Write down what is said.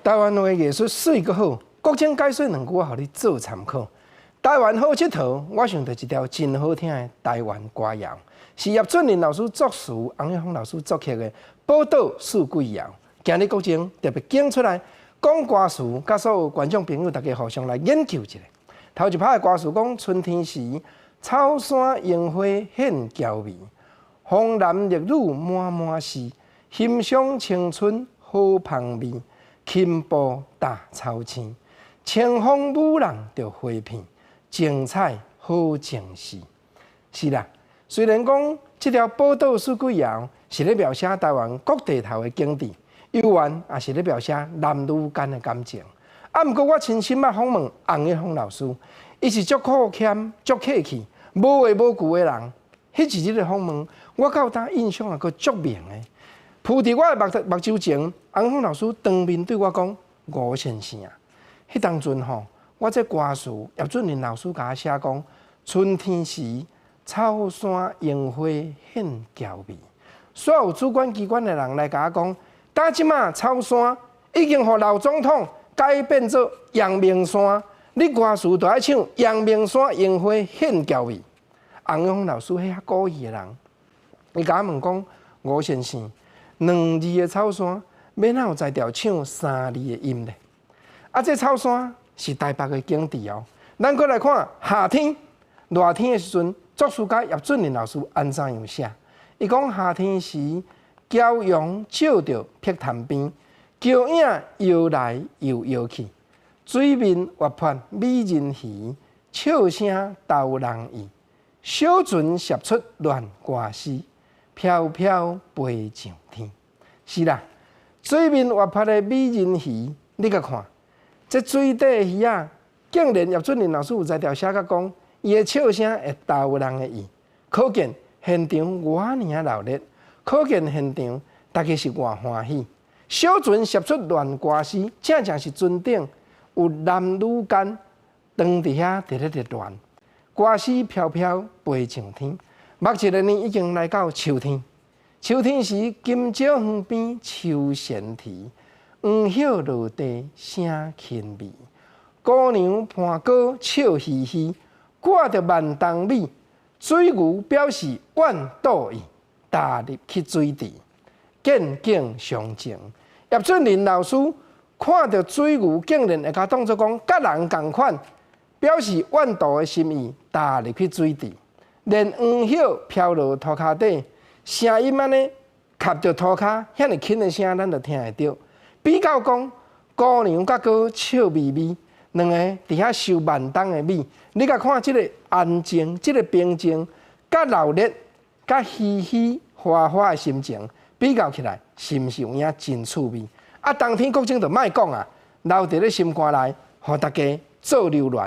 台湾话艺术水阁好，国情解说两句话，互你做参考。台湾好佚佗，我想到一条真好听的台湾歌谣，是叶俊麟老师作词，洪一峰老师作曲的《宝岛四季谣》。今日国情特别拣出来，讲歌词，甲所有观众朋友大家互相来研究一下。头一拍的歌词讲：春天时，草山樱花显娇媚，风男绿女满满是，欣赏青春好芳味。轻步踏草青，清风舞人着花片，精彩好情事。是啦，虽然讲这条宝岛四季谣是咧描写台湾各地头的景致，游玩也是咧描写男女间的感情。毋过我亲身访问洪一峰老师，伊是足酷谦、足客气、无话无句的人。迄一日的访问，我到呾印象也阁足明的。铺伫我的目睭前，洪一峰老师当面对我讲：“吴先生啊，迄当阵吼，我这歌词叶俊麟老师甲我写讲，春天时草山樱花显娇媚。所有主管机关的人来甲我讲，呾即马草山已经互老总统改变做阳明山，你歌词就爱唱阳明山樱花显娇媚。”洪一峰老师迄遐故意的人，伊甲我问讲：“吴先生。”2字的草山，要哪有才调唱3字的音呢？啊，这草山是台北的景致哦。咱过来看夏天、热天的时阵，作词家叶俊麟老师安怎样写？伊讲夏天时，骄阳照着碧潭边，桥影摇来又摇去，水面活泼美人鱼，笑声逗人意，小船摄出乱歌诗。飘飘飞上天，是啦，水面活泼的美人鱼，你甲看，这水底鱼啊，竟然叶俊麟老师有才调写甲讲，伊的笑声会逗人的意，可见现场偌尔热烈，可见现场大家是偌欢喜。小船摄出乱歌诗，正正是船顶有男女间当伫遐伫咧乱，歌诗飘飘飞上天。目前的呢已经来到秋天，秋天时金蕉园边秋蝉啼，黄叶落地声轻微，姑娘伴歌笑嘻嘻，挂着万冬米，水牛表示愿倒伊，踏入去水池，见景伤情。叶俊麟老师看到水牛竟然会甲当作讲甲人共款，表示愿倒的心意，踏入去水池。连黄叶飘落涂骹底，声音安尼卡着涂骹，遐尼轻的声，咱就听会到。比较讲，姑娘甲哥笑眯眯，两个伫遐受万冬的美。你甲看即个安静、即个平静、甲热烈、甲嘻嘻哈哈的心情，比较起来，是毋是有影真趣味？啊，冬天国情就莫讲啊，留伫咧心肝内，互大家做留恋。